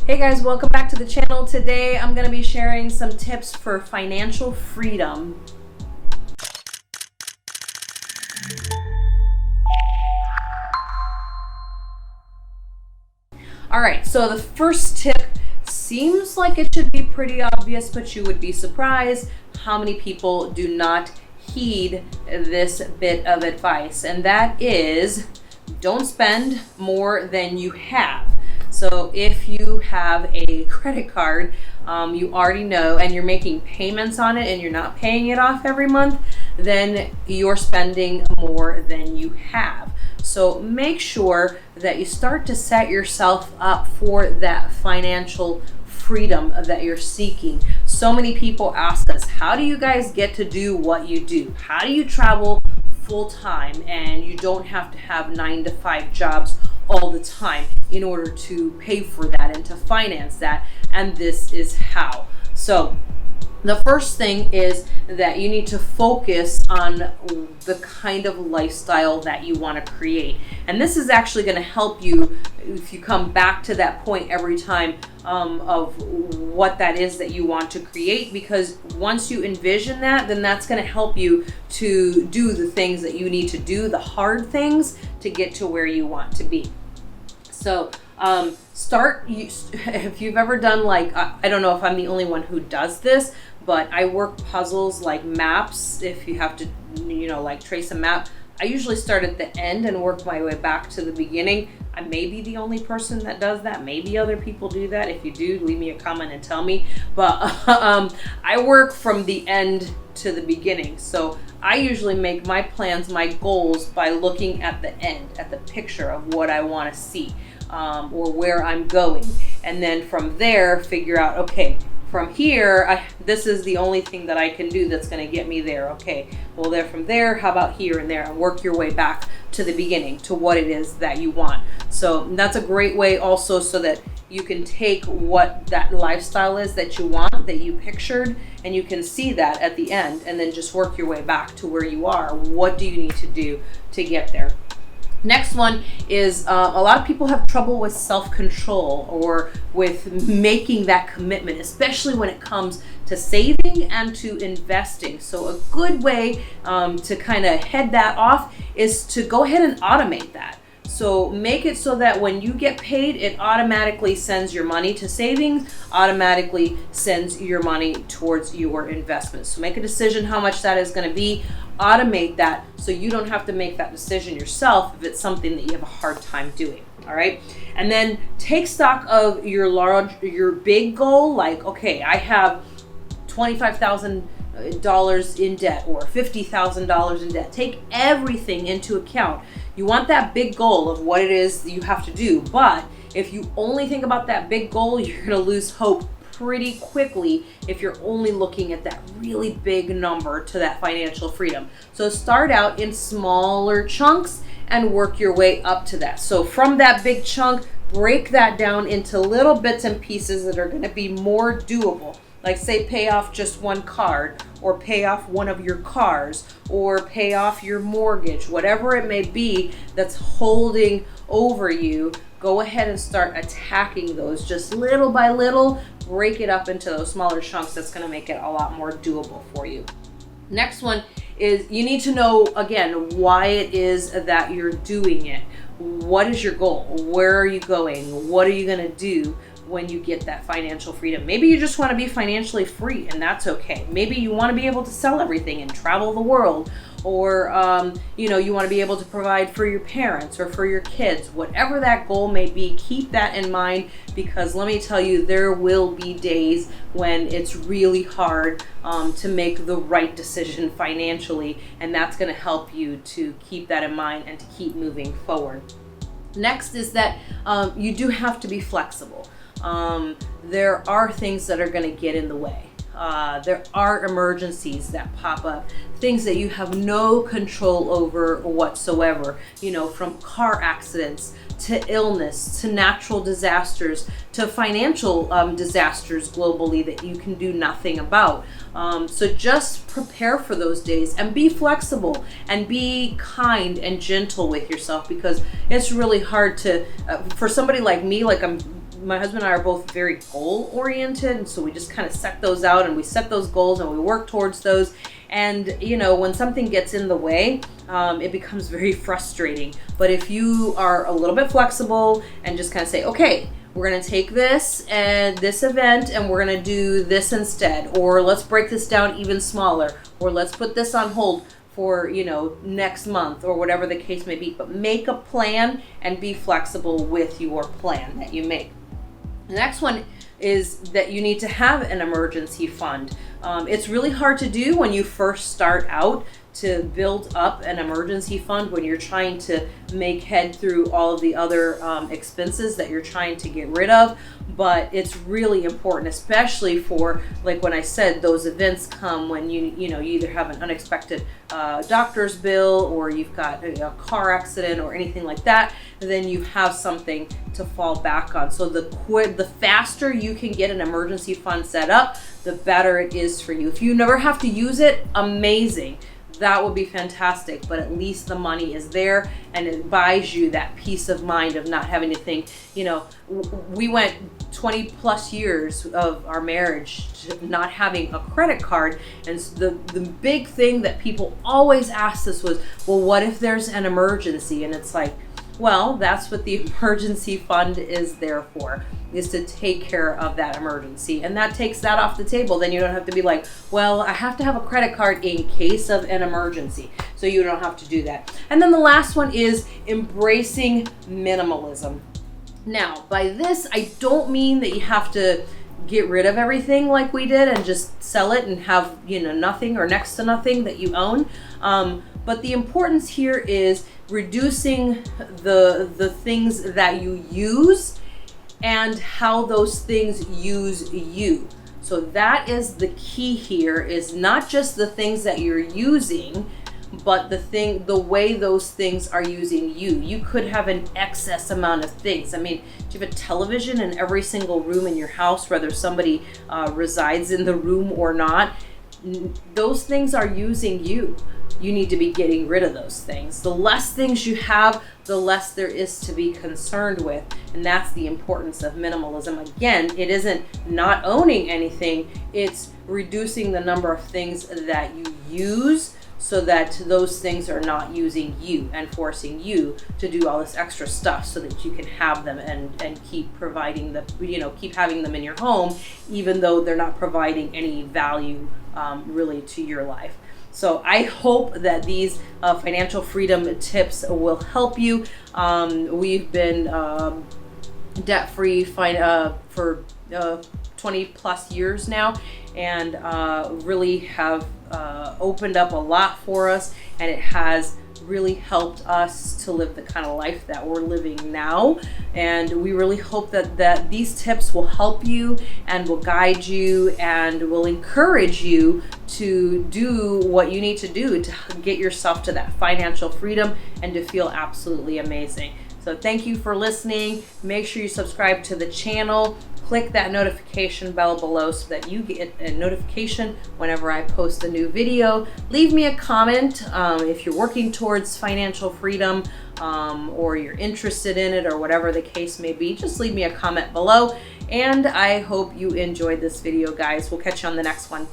Hey guys, welcome back to the channel. Today I'm going to be sharing some tips for financial freedom. Alright, so the first tip seems like it should be pretty obvious, but you would be surprised how many people do not heed this bit of advice, and that is don't spend more than you have. So if you have a credit card, you already know, and you're making payments on it and you're not paying it off every month, then you're spending more than you have. So make sure that you start to set yourself up for that financial freedom that you're seeking. So many people ask us, how do you guys get to do what you do? How do you travel full time and you don't have to have 9-to-5 jobs all the time in order to pay for that and to finance that? And this is how. So the first thing is that you need to focus on the kind of lifestyle that you want to create. And this is actually going to help you if you come back to that point every time of what that is that you want to create, because once you envision that, then that's going to help you to do the things that you need to do, the hard things, to get to where you want to be. So if you've ever done, like, I don't know if I'm the only one who does this, but I work puzzles like maps. If you have to, like trace a map, I usually start at the end and work my way back to the beginning. I may be the only person that does that. Maybe other people do that. If you do, leave me a comment and tell me. But I work from the end to the beginning. So I usually make my plans, my goals, by looking at the end, at the picture of what I want to see, or where I'm going. And then from there, figure out, okay, from here, this is the only thing that I can do that's going to get me there. Okay, well, from there, how about here and there? And work your way back to the beginning, to what it is that you want. So that's a great way also, so that you can take what that lifestyle is that you want, that you pictured, and you can see that at the end, and then just work your way back to where you are. What do you need to do to get there? Next one is a lot of people have trouble with self-control or with making that commitment, especially when it comes to saving and to investing. So a good way to kind of head that off is to go ahead and automate that. So make it so that when you get paid, it automatically sends your money to savings, automatically sends your money towards your investments. So make a decision how much that is going to be. Automate that so you don't have to make that decision yourself if it's something that you have a hard time doing. All right. And then take stock of your big goal. Like, okay, I have $25,000 in debt or $50,000 in debt. Take everything into account. You want that big goal of what it is that you have to do. But if you only think about that big goal, you're going to lose hope pretty quickly if you're only looking at that really big number to that financial freedom. So start out in smaller chunks and work your way up to that. So from that big chunk, break that down into little bits and pieces that are going to be more doable. Like, say, pay off just one card, or pay off one of your cars, or pay off your mortgage, whatever it may be that's holding over you. Go ahead and start attacking those just little by little. Break it up into those smaller chunks. That's going to make it a lot more doable for you. Next one is you need to know, again, why it is that you're doing it. What is your goal? Where are you going? What are you going to do when you get that financial freedom? Maybe you just want to be financially free, and that's okay. Maybe you want to be able to sell everything and travel the world, or you want to be able to provide for your parents or for your kids. Whatever that goal may be, keep that in mind, because let me tell you, there will be days when it's really hard to make the right decision financially, and that's going to help you to keep that in mind and to keep moving forward. Next is that you do have to be flexible. There are things that are going to get in the way. There are emergencies that pop up, things that you have no control over whatsoever, from car accidents to illness to natural disasters to financial disasters globally that you can do nothing about. So just prepare for those days and be flexible and be kind and gentle with yourself, because it's really hard to, for somebody like me, like I'm my husband and I are both very goal oriented, and so we just kind of set those out, and we set those goals and we work towards those. And you know, when something gets in the way, it becomes very frustrating. But if you are a little bit flexible and just kind of say, okay, we're going to take this and this event and we're going to do this instead, or let's break this down even smaller, or let's put this on hold for, you know, next month, or whatever the case may be. But make a plan and be flexible with your plan that you make. The next one is that you need to have an emergency fund. It's really hard to do when you first start out, to build up an emergency fund when you're trying to make head through all of the other expenses that you're trying to get rid of. But it's really important, especially for, like when I said, those events come when you either have an unexpected doctor's bill, or you've got a car accident or anything like that. Then you have something to fall back on. So the faster you can get an emergency fund set up, the better it is for you. If you never have to use it, amazing. That would be fantastic, but at least the money is there, and it buys you that peace of mind of not having to think, you know, we went 20 plus years of our marriage not having a credit card. And the big thing that people always asked us was, well, what if there's an emergency? And it's like, well, that's what the emergency fund is there for, is to take care of that emergency. And that takes that off the table. Then you don't have to be like, well, I have to have a credit card in case of an emergency. So you don't have to do that. And then the last one is embracing minimalism. Now, by this, I don't mean that you have to get rid of everything like we did and just sell it and have, you know, nothing or next to nothing that you own. But the importance here is reducing the things that you use and how those things use you. So that is the key here, is not just the things that you're using, but the way those things are using you. You could have an excess amount of things. I mean, do you have a television in every single room in your house, whether somebody resides in the room or not? Those things are using you. You need to be getting rid of those things. The less things you have, the less there is to be concerned with. And that's the importance of minimalism. Again, it isn't not owning anything, it's reducing the number of things that you use, so that those things are not using you and forcing you to do all this extra stuff, so that you can have them and keep providing the, you know, keep having them in your home, even though they're not providing any value really to your life. So I hope that these financial freedom tips will help you. We've been debt-free for 20 plus years now, and really have opened up a lot for us, and it has really helped us to live the kind of life that we're living now. And we really hope that these tips will help you and will guide you and will encourage you to do what you need to do to get yourself to that financial freedom and to feel absolutely amazing. So thank you for listening. Make sure you subscribe to the channel. Click that notification bell below so that you get a notification whenever I post a new video. Leave me a comment if you're working towards financial freedom, or you're interested in it, or whatever the case may be. Just leave me a comment below. And I hope you enjoyed this video, guys. We'll catch you on the next one.